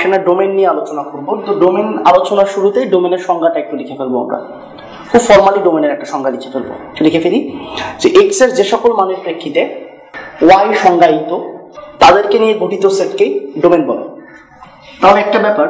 ফাংশনের ডোমেন নিয়ে আলোচনা করব। তো ডোমেন আলোচনার শুরুতেই ডোমেনের সংজ্ঞাটা একটু লিখে ফেলবো আমরা, খুব ফর্মালি ডোমেনের একটা সংজ্ঞা লিখে ফেলি যে এক্স এর যে সকল মানের প্রেক্ষিতে ওয়াই সংজ্ঞায়িত তাদেরকে নিয়ে গঠিত সেটকেই ডোমেন বলে। তাহলে একটা ব্যাপার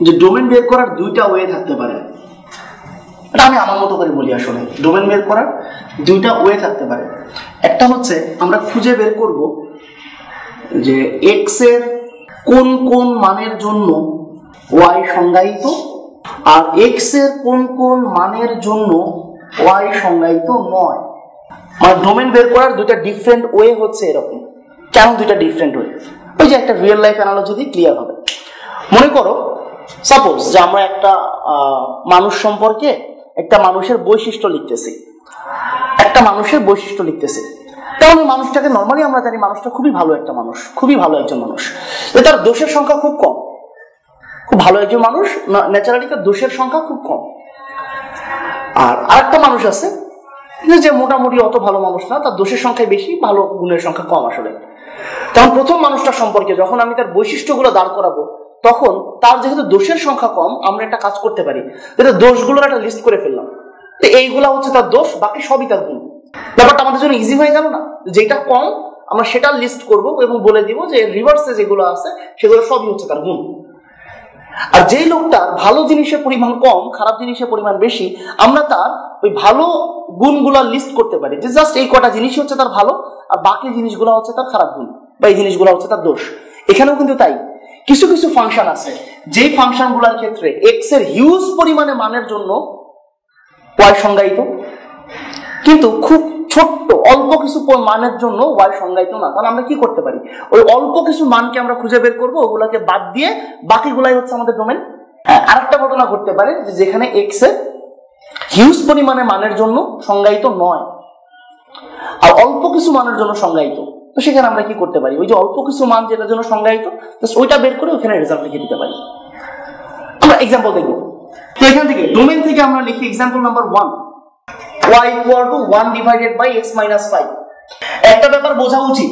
যে ডোমেন বের করার দুইটা ওয়ে থাকতে পারে, এটা আমি আমার মতো করে বলি। আসলে ডোমেন বের করার দুইটা ওয়ে থাকতে পারে। একটা হচ্ছে আমরা খুঁজে বের করব যে এক্স এর কোন কোন মানের জন্য ওয়াই সংজ্ঞায়িত আর এক্স এর কোন কোন মানের জন্য ওয়াই সংজ্ঞায়িত নয়। মানে ডোমেন বের করার দুইটা ডিফারেন্ট ওয়ে হচ্ছে এরকম। কেন দুইটা ডিফারেন্ট ওয়ে? ওই যে একটা রিয়েল লাইফ অ্যানালজি দিয়ে ক্লিয়ার হবে। মনে করো সাপোজ যে আমরা একটা মানুষ সম্পর্কে একটা মানুষের বৈশিষ্ট্য লিখতেছি, তাহলে মানুষটাকে নর্মালি আমরা জানি মানুষটা খুবই ভালো একটা মানুষ, খুবই ভালো একজন মানুষ, তার দোষের সংখ্যা খুব কম। খুব ভালো একজন মানুষ, ন্যাচারালি তার দোষের সংখ্যা খুব কম। আর আরেকটা মানুষ আছে যে মোটামুটি অত ভালো মানুষ না, তার দোষের সংখ্যা বেশি, ভালো গুণের সংখ্যা কম। আসলে তখন প্রথম মানুষটার সম্পর্কে যখন আমি তার বৈশিষ্ট্যগুলো দাঁড় করাবো, তখন তার যেহেতু দোষের সংখ্যা কম, আমরা একটা কাজ করতে পারি, যেটা দোষগুলোর একটা লিস্ট করে ফেললাম, তো এইগুলা হচ্ছে তার দোষ, বাকি সবই তার গুণ। ব্যাপারটা আমাদের জন্য ইজি হয়ে গেল না? যেটা কম আমরা সেটা লিস্ট করব এবং বলে দিব যে রিভার্সে যেগুলো আছে সেগুলো সবই হচ্ছে তার গুণ। আর যেই লোকটার ভালো জিনিসের পরিমাণ কম, খারাপ জিনিসের পরিমাণ বেশি, আমরা তার ওই ভালো গুণগুলো লিস্ট করতে পারি যে জাস্ট এই কটা জিনিসই হচ্ছে তার ভালো আর বাকি জিনিসগুলো হচ্ছে তার খারাপ গুণ বা এই জিনিসগুলো হচ্ছে তার দোষ। এখানেও কিন্তু তাই। কিছু কিছু ফাংশন আছে যেই ফাংশনগুলোর ক্ষেত্রে এক্স এর হিউজ পরিমাণে মানের জন্য ওয়াই সংজ্ঞায়িত, কিন্তু খুব ছোট্ট অল্প কিছু মানের জন্য ওয়াই সংজ্ঞায়িত না। তাহলে আমরা কি করতে পারি? ওই অল্প কিছু মানকে আমরা খুঁজে বের করবো, ওগুলাকে বাদ দিয়ে বাকিগুলাই হচ্ছে আমাদের ডোমেন। আরেকটা ঘটনা ঘটতে পারে যেখানে এক্স এর হিউজ পরিমাণে মানের জন্য সংজ্ঞায়িত নয় আর অল্প কিছু মানের জন্য সংজ্ঞায়িত, তো সেখানে আমরা কি করতে পারি? ওই যে অল্প কিছু মান যেটার জন্য সংজ্ঞায়িত ওইটা বের করে ওখানে রেজাল্ট লিখে দিতে পারি। আমরা এক্সাম্পল দেখবো। তো এখান থেকে ডোমেন থেকে আমরা লিখি example number 1, y equal to 1 divided by x minus 5। একটা ব্যাপার বোঝা উচিত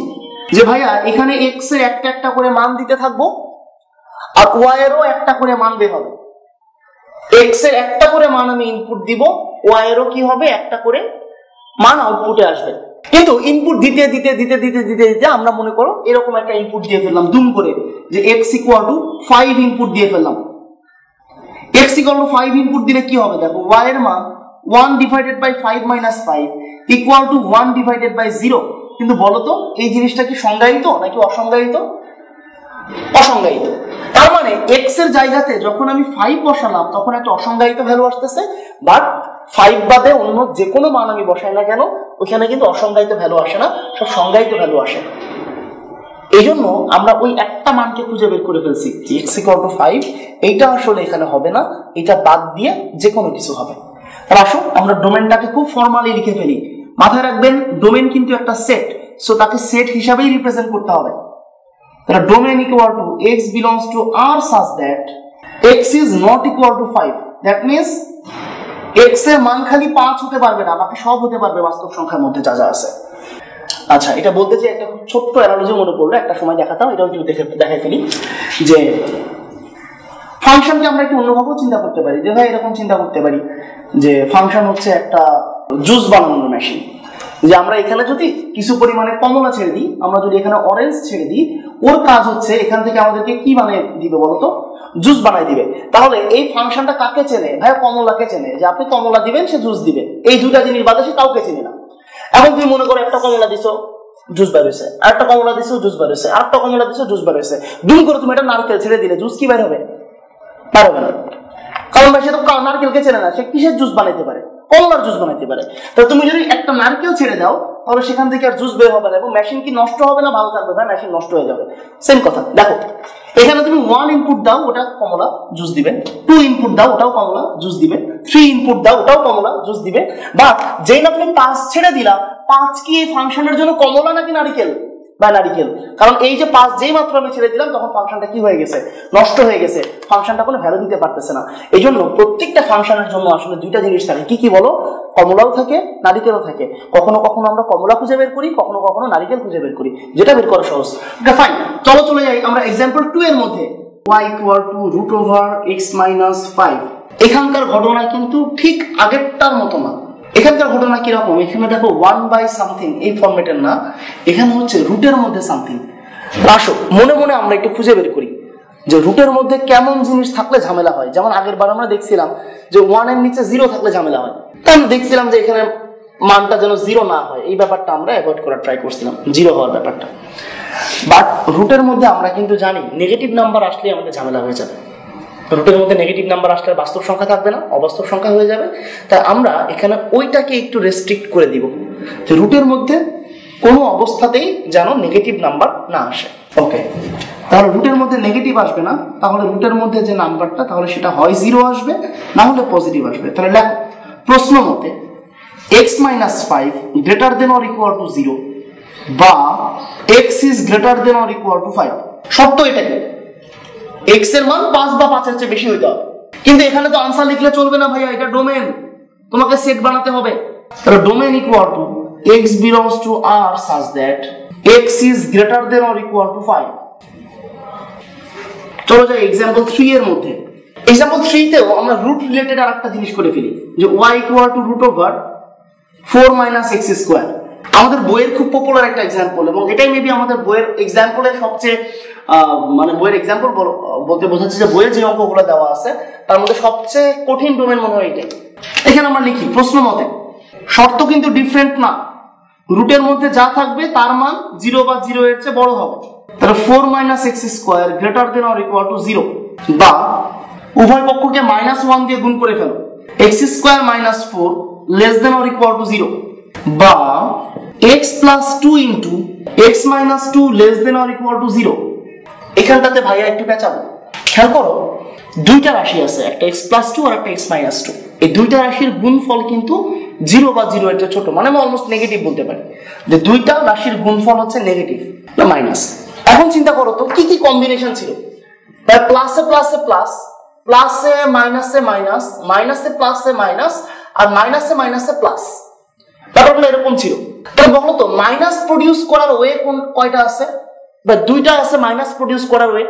যে ভাইয়া এখানে x এর একটা একটা করে মান দিতে থাকবো আর y এরও একটা করে মান বের হবে। x এর একটা করে মান আমি ইনপুট দিব, y এরও কি হবে একটা করে মান আউটপুটে আসবে। কিন্তু ইনপুট দিতে দিতে দিতে দিতে দিতে দিতে আমরা মনে করো এরকম একটা ইনপুট দিয়ে ফেললাম দুম করে যে x equal to 5 ইনপুট দিয়ে ফেললাম। x equal to 5 ইনপুট দিলে কি হবে? দেখো y এর মান 1 divided by 5 minus 5 equal to 1 divided by 0। কিন্তু বলো তো এই জিনিসটা কি সংজ্ঞায়িত নাকি অসংজ্ঞায়িত? অসংজ্ঞায়িত। তার মানে x এর জায়গাতে যখন আমি 5 বসালাম তখন একটা অসংজ্ঞায়িত ভ্যালু আসতেছে, বাট 5 বাদে অন্য যে কোনো মান আমি বসাই না কেন ওখানে কিন্তু অসংজ্ঞায়িত ভ্যালু আসে না, সব সংজ্ঞায়িত ভ্যালু আসে। এই জন্য আমরা ওই একটা মানকে খুঁজে বের করে ফেলছি x equal to 5, এইটা আসলে এখানে হবে না, এটা বাদ দিয়ে যে কোনো কিছু হবে। তাহলে আসো আমরা ডোমেনটাকে খুব ফর্মালি লিখে ফেলি। মাথায় রাখবেন ডোমেন কিন্তু একটা সেট, সো তাকে সেট হিসাবেই রিপ্রেজেন্ট করতে হবে। তাহলে domain equal to x belongs to R such that x is not equal to 5। That means x এর মান খালি 5 হতে পারবে না, বাকি সব হতে পারবে বাস্তব সংখ্যার মধ্যে যা যা আছে। আচ্ছা, এটা বলতে যে একটা খুব ছোট্ট অ্যানালজি মনে পড়লো, একটা সময় দেখাতাম, এটাও একটু দেখাই ফেলি যে ফাংশনকে আমরা একটু অন্যভাবেও চিন্তা করতে পারি। যে ভাই এরকম চিন্তা করতে পারি যে ফাংশন হচ্ছে একটা জুস বানানোর মেশিন, যে আমরা এখানে যদি কিছু পরিমাণে কমলা ছেড়ে দিই, আমরা যদি এখানে অরেঞ্জ ছেড়ে দিই, ওর কাজ হচ্ছে এখান থেকে আমাদেরকে কি বানিয়ে দিবে বলতো? জুস বানাই দিবে। তাহলে এই ফাংশনটা কাকে চেনে? ভাই কমলাকে চেনে, যে আপনি কমলা দিবেন সে জুস দিবে, এই দুইটা জিনিস বাদে সে কাউকে চেনে না। এখন তুমি মনে করো একটা কমলা দিছো জুস বার হয়েছে, আর একটা কমলা দিছো জুস বার হয়েছে, আর একটা কমলা দিছো জুস বার হয়েছে, দুম করে তুমি একটা নারকেল ছেড়ে দিলে জুস কি বের হবে? পারবে না, কারণ ভাই সে তো নারকেলকে চেনে না, সে কিসের জুস বানাইতে পারে? কমলার জুস বানাইতে পারে। তো তুমি যদি একটা নারকেল ছেড়ে দাও তাহলে সেখান থেকে আর জুস বের হবে না, এবং মেশিন কি নষ্ট হবে না ভালো থাকবে? ভাই মেশিন নষ্ট হয়ে যাবে। সেম কথা। দেখো এখানে তুমি 1 ইনপুট দাও, ওটা কমলা জুস দিবে, 2 ইনপুট দাও, ওটাও কমলা জুস দিবে, 3 ইনপুট দাও, ওটাও কমলা জুস দিবে। বা যেই না তুমি 5 ছেড়ে দিলা, 5 কি এই ফাংশনের জন্য কমলা নাকি নারকেল? বা নারিকেল। কারণ এই যে 5 যেই মাত্র আমি ছেড়ে দিলাম তখন ফাংশনটা কি হয়ে গেছে? নষ্ট হয়ে গেছে, ফাংশনটা কোনো ভ্যালু দিতে পারতেছে না। এই জন্য প্রত্যেকটা ফাংশনের জন্য আসলে দুইটা জিনিস থাকে। কি কি বলো? কমলাও থাকে, নারিকেলও থাকে। কখনো কখনো আমরা কমলা খুঁজে বের করি, কখনো কখনো নারিকেল খুঁজে বের করি, যেটা বের করা সহজ। ফাইন, চলো চলে যাই আমরা এক্সাম্পল 2 এর মধ্যে। y equal to root over x minus 5। এখানকার ঘটনা কিন্তু ঠিক আগেরটার মতো না। এখানকার ঘটনা কিরকম, এখানে দেখো 1 বাই সামথিং এই ফরম্যাটের না, এখানে হচ্ছে রুটের মধ্যে সামথিং। আসো মনে মনে আমরা একটু খুঁজে বের করি যে রুটের মধ্যে কেমন জিনিস থাকলে ঝামেলা হয়। যেমন আগের বার আমরা দেখছিলাম যে 1 এর নিচে 0 থাকলে ঝামেলা হয়, তাই আমরা দেখছিলাম যে এখানে মানটা যেন 0 না হয়, এই ব্যাপারটা আমরা অ্যাভয়েড করার ট্রাই করছিলাম, 0 হওয়ার ব্যাপারটা। বাট রুটের মধ্যে আমরা কিন্তু জানি নেগেটিভ নাম্বার আসলে আমাদের ঝামেলা হয়ে যাবে। রুটের মধ্যে নেগেটিভ নাম্বার আসলে বাস্তব সংখ্যা থাকবে না, অবাস্তব সংখ্যা হয়ে যাবে। তাই আমরা এখানে ওইটাকে একটু রেস্ট্রিক্ট করে দিব যে রুটের মধ্যে কোনো অবস্থাতেই যেন নেগেটিভ নাম্বার না আসে। ওকে, তাহলে রুটের মধ্যে নেগেটিভ আসবে না, তাহলে রুটের মধ্যে যে নাম্বারটা তাহলে সেটা হয় 0 আসবে, না হলে পজিটিভ আসবে। তাহলে লেখো প্রশ্ন মতে x minus 5 greater than or equal to 0 বা x is greater than or equal to 5। শর্ত এটাই, x এর মান 5 বা 5 এর চেয়ে বেশি হইতে হবে। কিন্তু এখানে তো আনসার লিখলে চলবে না ভাইয়া, এটা ডোমেন, তোমাকে সেট বানাতে হবে। তাহলে domain equal to x belongs to R such that x is greater than or equal to 5। চলো যাই एग्जांपल 3 এর মধ্যে। एग्जांपल 3 তেও আমরা রুট রিলেটেড আরেকটা জিনিস করে ফেলি যে y equal to root over 4 minus x square। আমাদের বইয়ের খুব পপুলার একটা एग्जांपल, এবং এটাই মেবি আমাদের বইয়ের एग्जांपलेর সবচেয়ে মানে বইয়ের एग्जांपल বলতে বোঝাচ্ছে যে বইয়ে যে অঙ্কগুলো দেওয়া আছে তার মধ্যে সবচেয়ে কঠিন ডোমেন মনে হয় এটাই। এখানে আমরা লিখি প্রশ্ন মতে, শর্ত কিন্তু ডিফারেন্ট না, রুটের মধ্যে যা থাকবে তার মান 0 বা 0 এর চেয়ে বড় হবে। তাহলে 4 minus x square greater than or equal to 0 বা উভয় পক্ষকে -1 দিয়ে গুণ করে ফেলো, x square minus 4 less than or equal to 0 বা x plus 2 into x minus 2 less than or equal to 0। এখানটাতে ভাইয়া একটু পেঁচাবো, খেয়াল করো দুইটা রাশি আছে, একটা x plus 2 আর একটা x minus 2। এই দুইটা রাশির গুণফল কিন্তু 0 বা 0 এর চেয়ে ছোট, মানে আমি অলমোস্ট নেগেটিভ বলতে পারি যে দুইটা রাশির গুণফল হচ্ছে নেগেটিভ বা মাইনাস। এখন চিন্তা করো তো কি কি কম্বিনেশন ছিল, তাই প্লাসে প্লাসে প্লাস, প্লাসে মাইনাসে মাইনাস, মাইনাসে প্লাসে মাইনাস, আর মাইনাসে মাইনাসে প্লাস, ব্যাপারগুলো এরকম ছিল। তাহলে বলো তো মাইনাস প্রডিউস করার ওয়ে কয়টা আছে, বা দুইটা আছে মাইনাস প্রডিউস করার ওয়ে,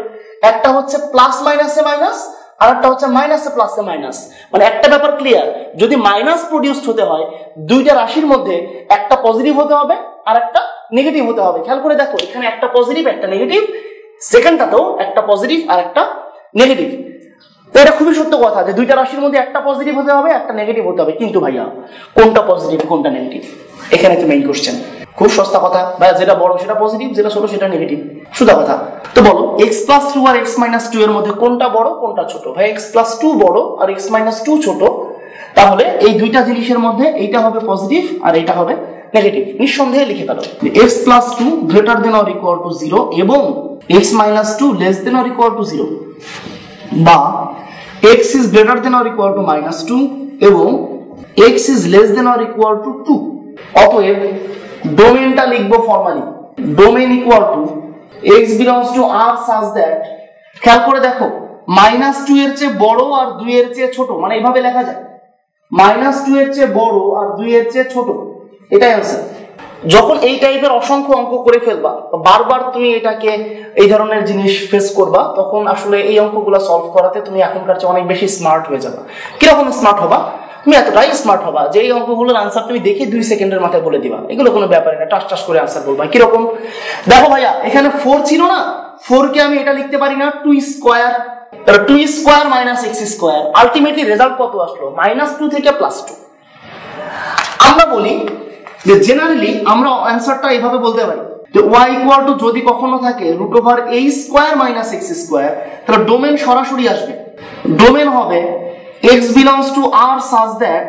একটা হচ্ছে প্লাস মাইনাসে মাইনাস আর একটা হচ্ছে মাইনাসে প্লাসে মাইনাস। মানে একটা ব্যাপার ক্লিয়ার, যদি মাইনাস প্রডিউসড হতে হয় দুইটা রাশির মধ্যে একটা পজিটিভ হতে হবে আর একটা নেগেটিভ হতে হবে। খেয়াল করে দেখো এখানে একটা পজিটিভ একটা নেগেটিভ, সেকেন্ডটাতেও একটা পজিটিভ আর একটা নেগেটিভ। তো এটা খুবই সত্য কথা যে দুইটা রাশির মধ্যে একটা পজিটিভ হতে হবে একটা নেগেটিভ হতে হবে, কিন্তু ভাইয়া কোনটা পজিটিভ কোনটা নেগেটিভ, এখানে তো মেইন কোশ্চেন। খুব সস্তা কথা ভাইয়া, যেটা বড় সেটা পজিটিভ, যেটা ছোট সেটা নেগেটিভ, সোজা কথা। তো বলো x plus 2 আর x minus 2 এর মধ্যে কোনটা বড় কোনটা ছোট? ভাই x plus 2 বড় আর x minus 2 ছোট, তাহলে এই দুইটা জিনিসের মধ্যে এইটা হবে পজিটিভ আর এইটা হবে নেগেটিভ। নিঃসন্দেহে লিখে ফেলো x plus 2 greater than or equal to 0 এবং x minus 2 less than or equal to 0 বা x is greater than or equal to minus 2 এবং x is less than or equal to 2। অতএব ডোমেনটা লিখবো formally, domain equal to x belongs to R such that, খেয়াল করে দেখো -2 এর চেয়ে বড় আর 2 এর চেয়ে ছোট, মানে এইভাবে লেখা যায় -2 এর চেয়ে বড় আর 2 এর চেয়ে ছোট, এটাই आंसर। যখন এই টাইপের অসংখ্য অঙ্ক করে ফেলবা, বারবার তুমি এটাকে এই ধরনের জিনিস ফেস করবা, তখন আসলে এই অঙ্কগুলো সলভ করাতে তুমি এখনকার চেয়ে অনেক বেশি স্মার্ট হয়ে যাবে। কিরকম স্মার্ট হবা? তুমি এতটাই স্মার্ট হবা যে এই অঙ্কগুলোর আনসার তুমি দেখে 2 সেকেন্ডের মাথায় বলে দিবা, এগুলো কোনো ব্যাপার না, টাস টাস করে আনসার বলবা। কিরকম দেখো ভাইয়া, এখানে 4 ছিল না, 4 কে আমি এটা লিখতে পারি না 2 স্কয়ার, তাহলে 2 square minus x square, ultimately result কত আসলো -2 থেকে +2। আমরা বলি যে জেনারেলি আমরা অ্যানসারটা এইভাবে বলতে পারি যে y ইকুয়াল টু যদি কখনো থাকে √a square minus x square, তাহলে ডোমেন সরাসরি আসবে, ডোমেন হবে x belongs to R such that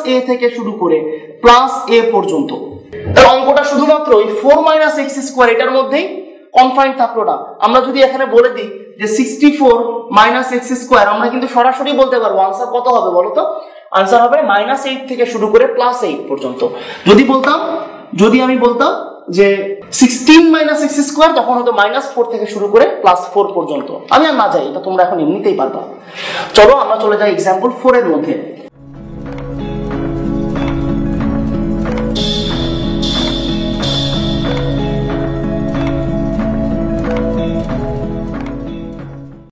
-a থেকে শুরু করে +a পর্যন্ত। তাহলে অঙ্কটা শুধুমাত্র এই 4 - x স্কয়ার এটার মধ্যেই কনফাইন্ড থাকলো না। আমরা যদি এখানে বলে দিই যে 64 - x স্কয়ার, আমরা কিন্তু সরাসরি বলতে পারবো আনসার কত হবে বলো তো? আনসার হবে -8 থেকে শুরু করে +8 পর্যন্ত। যদি আমি বলতাম যে 16 - x স্কয়ার, তখন হয়তো -4 থেকে শুরু করে +4 পর্যন্ত। আমি আর না যাই, এটা তোমরা এখন এমনিতেই পারবা। চলো আমরা চলে যাই एग्जांपल 4 এর মধ্যে।